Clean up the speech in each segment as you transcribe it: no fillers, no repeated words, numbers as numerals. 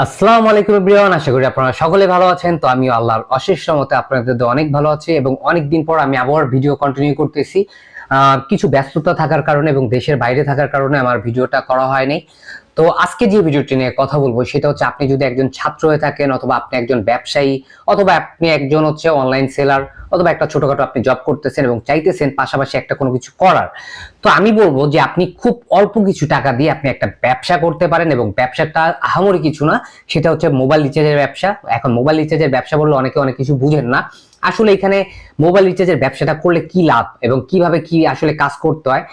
আসসালামু আলাইকুম এভরিওয়ান, আশা করি আপনারা সকলে ভালো আছেন। তো আমি আল্লাহর অশেষ রহমতে আপনাদের অনেক ভালো আছি এবং অনেক দিন পর আমি আবার ভিডিও কন্টিনিউ করতেছি। কিছু ব্যস্ততা থাকার কারণে এবং দেশের বাইরে থাকার কারণে আমার ভিডিওটা করা হয়নি। তো আজকে যে ভিডিওটি নিয়ে কথা বলবো সেটা হচ্ছে, আপনি যদি একজন ছাত্র হয়ে থাকেন অথবা আপনি একজন ব্যবসায়ী অথবা আপনি একজন অনলাইন সেলার অথবা একটা ছোটখাটো আপনি জব করতেছেন এবং চাইতেছেন পাশাপাশি একটা কোনো কিছু করার, তো আমি বলবো যে আপনি খুব অল্প কিছু টাকা দিয়ে আপনি একটা ব্যবসা করতে পারেন। এবং ব্যবসাটা আহামরি কিছু না, সেটা হচ্ছে মোবাইল রিচার্জের ব্যবসা। এখন মোবাইল রিচার্জের ব্যবসা বললে অনেকে অনেক কিছু বুঝেন না। আসলে এখানে মোবাইল রিচার্জের ব্যবসাটা করলে কি লাভ এবং কিভাবে কি আসলে কাজ করতে হয়।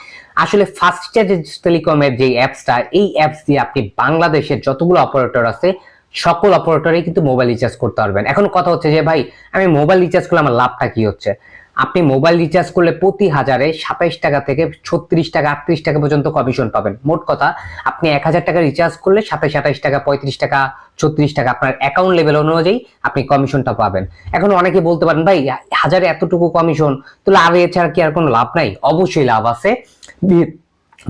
আসলে ফাস্ট চার্জ টেলিকমের যে অ্যাপসটা, এই অ্যাপস দিয়ে আপনি বাংলাদেশের যতগুলো অপারেটর আছে সকল অপারেটরেই কিন্তু মোবাইল রিচার্জ করতে পারবেন। এখন কথা হচ্ছে যে ভাই, আমি মোবাইল রিচার্জ করলে আমার লাভটা কি হচ্ছে? আপনি মোবাইল রিচার্জ করলে প্রতি হাজারে 27 টাকা থেকে 36 টাকা 38 টাকা পর্যন্ত কমিশন পাবেন। মোট কথা, আপনি 1000 টাকা রিচার্জ করলে 27 28 টাকা 35 টাকা 36 টাকা আপনার অ্যাকাউন্ট লেভেল অনুযায়ী আপনি কমিশনটা পাবেন। এখন অনেকে বলতে পারেন, ভাই হাজারে এতটুকু কমিশন, তাহলে আর এছাড়া কি আর কোনো লাভ নাই? অবশ্যই লাভ আছে।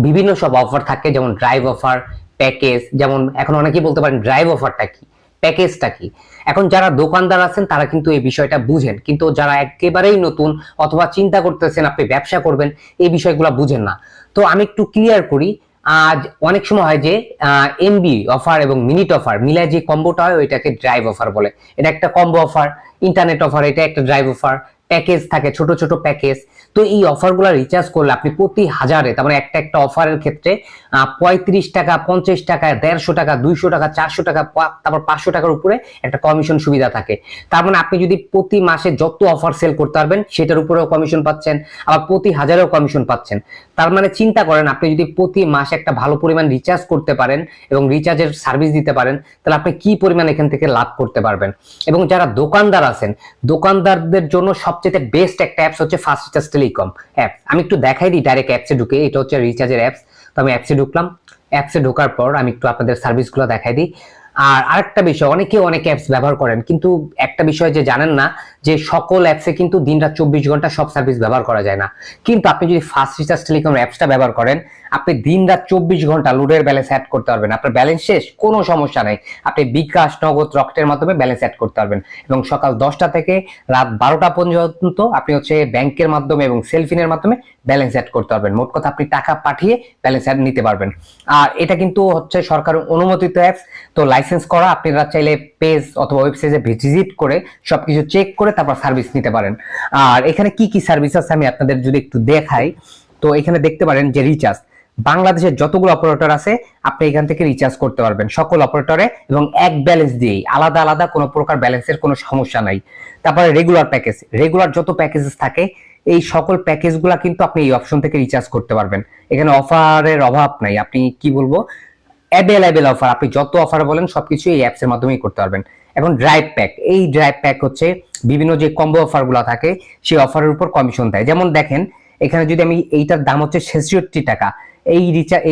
বিভিন্ন সব অফার থাকে, যেমন ড্রাইভ অফার, প্যাকেজ। যেমন এখন অনেকেই বলতে পারেন ড্রাইভ অফারটা কি, প্যাকেজটা কি। এখন যারা দোকানদার আছেন তারা কিন্তু এই বিষয়টা বুঝেন, কিন্তু যারা একেবারেই নতুন অথবা চিন্তা করতেছেন আপনি ব্যবসা করবেন, এই বিষয়গুলো বুঝেন না। তো আমি একটু ক্লিয়ার করি। আজ অনেক সময় হয় যে এমবি অফার এবং মিনিট অফার মিলায় যে কম্বোটা হয় ওইটাকে ড্রাইভ অফার বলে। এটা একটা কম্বো অফার। ইন্টারনেট অফার, এটা একটা ড্রাইভ অফার। প্যাকেজ থাকে, ছোট ছোট প্যাকেজ। তো এই অফারগুলো রিচার্জ করলে আপনি প্রতি হাজারে, তার মানে একটা একটা অফারের ক্ষেত্রে 35 টাকা 50 টাকা 150 টাকা 200 টাকা 400 টাকা তারপর 500 টাকার উপরে একটা কমিশন সুবিধা থাকে। তার মানে আপনি যদি প্রতি মাসে যত অফার সেল করতে পারবেন সেটার উপরেও কমিশন পাচ্ছেন, আবার প্রতি হাজারেও কমিশন পাচ্ছেন। তার মানে চিন্তা করেন, আপনি যদি প্রতি মাসে একটা ভালো পরিমাণ রিচার্জ করতে পারেন এবং রিচার্জের সার্ভিস দিতে পারেন, তাহলে আপনি কি পরিমাণ এখান থেকে লাভ করতে পারবেন। এবং যারা দোকানদার আছেন, দোকানদারদের জন্য সবচেয়ে বেস্ট একটা অ্যাপস হচ্ছে ফাস্ট রিচার্জ টেলিকম অ্যাপ। আমি একটু দেখাই দিই ডাইরেক্ট অ্যাপসে ঢুকে। এটা হচ্ছে রিচার্জের অ্যাপস। তো আমি অ্যাপসে ঢুকলাম। অ্যাপসে ঢোকার পর আমি একটু আপনাদের সার্ভিসগুলো দেখাই দিই। আর আরেকটা বিষয়, অনেকে অনেক অ্যাপস ব্যবহার করেন, কিন্তু একটা বিষয় যে জানেন না, যে সকল অ্যাপসে কিন্তু দিনরাত 24 ঘন্টা সব সার্ভিস ব্যবহার করা যায় না। কিন্তু আপনি যদি ফাস্ট রিচার্জ টেলিকম অ্যাপসটা ব্যবহার করেন, আপনি দিনরাত 24 ঘন্টা লোডের ব্যালেন্স অ্যাড করতে পারবেন। আপনার ব্যালেন্স শেষ, কোনো সমস্যা নেই, আপনি বিকাশ, নগদ, রকেটের মাধ্যমে ব্যালেন্স অ্যাড করতে পারবেন। এবং সকাল 10টা থেকে রাত 12টা পর্যন্ত আপনি ব্যাংকের মাধ্যমে এবং সেলফিনের মাধ্যমে ব্যালেন্স অ্যাড করতে পারবেন। মোট কথা, আপনি টাকা পাঠিয়ে ব্যালেন্স অ্যাড নিতে পারবেন। আর এটা কিন্তু সরকার অনুমোদিত অ্যাপস। তো লাইসেন্স করা, আপনারা চাইলে পেজ অথবা ওয়েবসাইটে ভিজিট করে সবকিছু চেক করে তারপর সার্ভিস নিতে পারেন। আর এখানে কি কি সার্ভিস আছে আমি আপনাদের যদি একটু দেখাই, তো এখানে দেখতে পারেন যে রিচার্জ, বাংলাদেশের যতগুলো অপারেটর আছে আপনি এখান থেকে রিচার্জ করতে পারবেন সকল অপারেটরে, এবং এক ব্যালেন্স দিয়েই, আলাদা আলাদা কোনো প্রকার ব্যালেন্সের কোনো সমস্যা নাই। তারপরে রেগুলার প্যাকেজ, রেগুলার যত প্যাকেজেস থাকে এই সকল প্যাকেজগুলো কিন্তু আপনি এই অপশন থেকে রিচার্জ করতে পারবেন। এখানে অফারের অভাব নাই, আপনি কি বলবো, অ্যাভেলেবেল অফার। আপনি যত অফার বলেন সবকিছু এই অ্যাপস এর মাধ্যমেই করতে পারবেন। এখন ড্রাইভ প্যাক, এই ড্রাইভ প্যাক হচ্ছে বিভিন্ন যে কম্বো অফার গুলো থাকে সেই অফারের উপর কমিশন দেয়। যেমন দেখেন এখানে যদি আমি, এইটার দাম হচ্ছে 66 টাকা।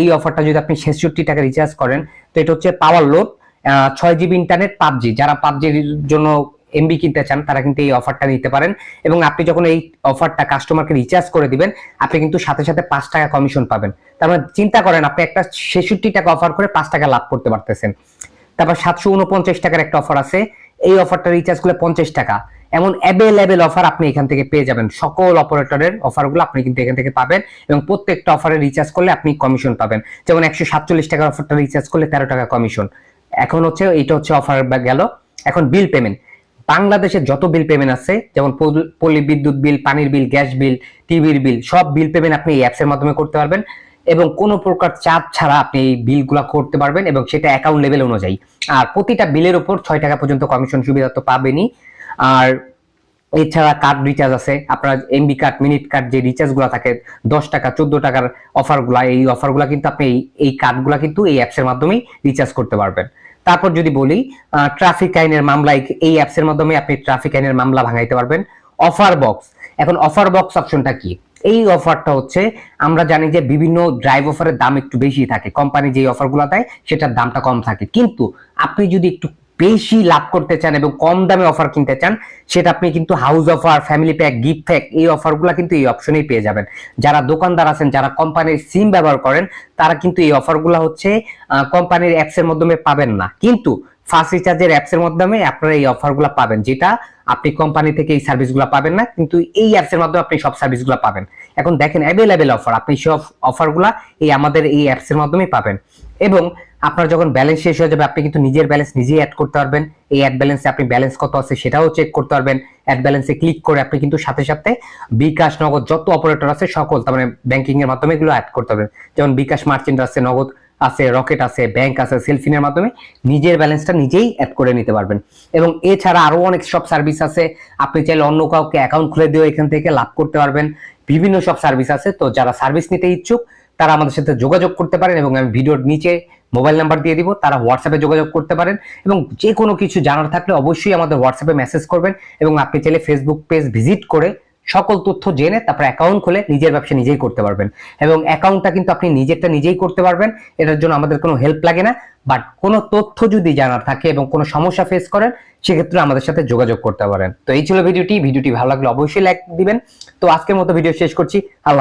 এই অফারটা যদি আপনি 66 টাকা রিচার্জ করেন, তো এটা হচ্ছে পাওয়ার লোড 6 GB ইন্টারনেট, পাবজি। যারা পাবজির জন্য এমবি কিনতে চান তারা কিন্তু এই অফারটা নিতে পারেন। এবং আপনি যখন এই অফারটা কাস্টমারকে রিচার্জ করে দিবেন, আপনি কিন্তু সাথে সাথে 5 টাকা কমিশন পাবেন। তার মানে চিন্তা করেন, আপনি একটা 66 টাকা অফার করে 5 টাকা লাভ করতে পারতেছেন। তারপর 749 টাকার একটা অফার আছে, এই অফারটা রিচার্জ করলে 50 টাকা। এমন অ্যাভেলেবেল অফার আপনি এখান থেকে পেয়ে যাবেন। সকল অপারেটরের অফারগুলো আপনি কিন্তু এখান থেকে পাবেন, এবং প্রত্যেকটা অফারে রিচার্জ করলে আপনি কমিশন পাবেন। যেমন 147 টাকার অফারটা রিচার্জ করলে 13 টাকা কমিশন। এখন এইটা হচ্ছে অফার গেল। এখন বিল পেমেন্ট, বাংলাদেশের যত বিল পেমেন্ট আছে, যেমন পল্লী বিদ্যুৎ বিল, পানির বিল, গ্যাস বিল, টিভির বিল, সব বিল পেমেন্ট আপনি এই অ্যাপসের মাধ্যমে করতে পারবেন, এবং কোনো প্রকার চার্জ ছাড়া আপনি এই বিলগুলো করতে পারবেন, এবং সেটা অ্যাকাউন্ট লেভেল অনুযায়ী। আর প্রতিটা বিলের উপর 6 টাকা পর্যন্ত কমিশন সুবিধা তো পাবেনই। আর এছাড়া কার্ড রিচার্জ আছে, আপনার এমবি কার্ড, মিনিট কার্ড, যে রিচার্জ গুলা থাকে 10 টাকা 14 টাকার অফারগুলা, এই অফারগুলা কিন্তু আপনি এই কার্ডগুলা কিন্তু এই অ্যাপসের মাধ্যমেই রিচার্জ করতে পারবেন। তারপর যদি বলি ট্রাফিক আইনের মামলা, এই অ্যাপসের মাধ্যমে আপনি ট্রাফিক আইনের মামলা ভাঙাইতে পারবেন। অফার বক্স, এখন অফার বক্স অপশনটা কি? এই অফারটা হচ্ছে, আমরা জানি যে বিভিন্ন ড্রাইভ অফারের দাম একটু বেশি থাকে, কোম্পানি যে অফারগুলো দেয় সেটার দামটা কম থাকে, কিন্তু আপনি যদি একটু বেশি লাভ করতে চান এবং কম দামে অফার কিনতে চান, সেটা আপনি কিন্তু house offer, family pack, gift pack, এই অফারগুলো কিন্তু এই অপশনেই পেয়ে যাবেন। যারা দোকানদার আছেন, যারা কোম্পানির সিম ব্যবহার করেন, তারা কিন্তু এই অফারগুলো কোম্পানির অ্যাপস এর মাধ্যমে পাবেন না। কিন্তু ফার্স্ট রিচার্জের অ্যাপস এর মাধ্যমে আপনারা এই অফারগুলো পাবেন, যেটা আপনি কোম্পানি থেকে এই সার্ভিসগুলো পাবেন না, কিন্তু এই অ্যাপস এর মাধ্যমে আপনি সব সার্ভিসগুলো পাবেন। এখন দেখেন অ্যাভেলেবেল অফার, আপনি সব অফারগুলা এই আমাদের এই অ্যাপস এর মাধ্যমেই পাবেন। এবং আপনার যখন ব্যালেন্স শেষ হয়ে যাবে আপনি কিন্তু নিজের ব্যালেন্স নিজেই অ্যাড করতে পারবেন। এই অ্যাড ব্যালেন্সে আপনি ব্যালেন্স কত আছে সেটাও চেক করতে পারবেন। অ্যাড ব্যালেন্সে ক্লিক করে আপনি কিন্তু সাথে সাথে বিকাশ, নগদ যত অপারেটর আছে সকল, তার মানে ব্যাংকিং এর মাধ্যমে এগুলো অ্যাড করতে পারবেন। যেমন বিকাশ মার্চেন্ট আছে, নগদ আছে, রকেট আছে, ব্যাংক আছে, সেলফিনের মাধ্যমে নিজের ব্যালেন্সটা নিজেই অ্যাড করে নিতে পারবেন। এবং এছাড়া আরো অনেক সব সার্ভিস আছে, আপনি চাইলে অন্য কাউকে অ্যাকাউন্ট খুলে দিয়েও এখান থেকে লাভ করতে পারবেন। বিভিন্ন সব সার্ভিস আছে, তো যারা সার্ভিস নিতে ইচ্ছুক তারা আমাদের সাথে যোগাযোগ করতে পারেন, এবং আমি ভিডিওর নিচে মোবাইল নাম্বার দিয়ে দিব, তারা হোয়াটসঅ্যাপে যোগাযোগ করতে পারেন। এবং যে কোনো কিছু জানার থাকলে অবশ্যই আমাদের হোয়াটসঅ্যাপে মেসেজ করবেন, এবং আপনি চাইলে ফেসবুক পেজ ভিজিট করে সকল তথ্য জেনে তারপর অ্যাকাউন্ট খুলে নিজের ব্যবসা নিজেই করতে পারবেন। এবং অ্যাকাউন্টটা কিন্তু আপনি নিজেরটা নিজেই করতে পারবেন, এটার জন্য আমাদের কোনো হেল্প লাগে না। বাট কোনো তথ্য যদি জানার থাকে এবং কোনো সমস্যা ফেস করেন সেক্ষেত্রে আমাদের সাথে যোগাযোগ করতে পারেন। তো এই ছিল ভিডিওটি ভালো লাগলে অবশ্যই লাইক দিবেন। তো আজকের মতো ভিডিও শেষ করছি। আল্লাহ।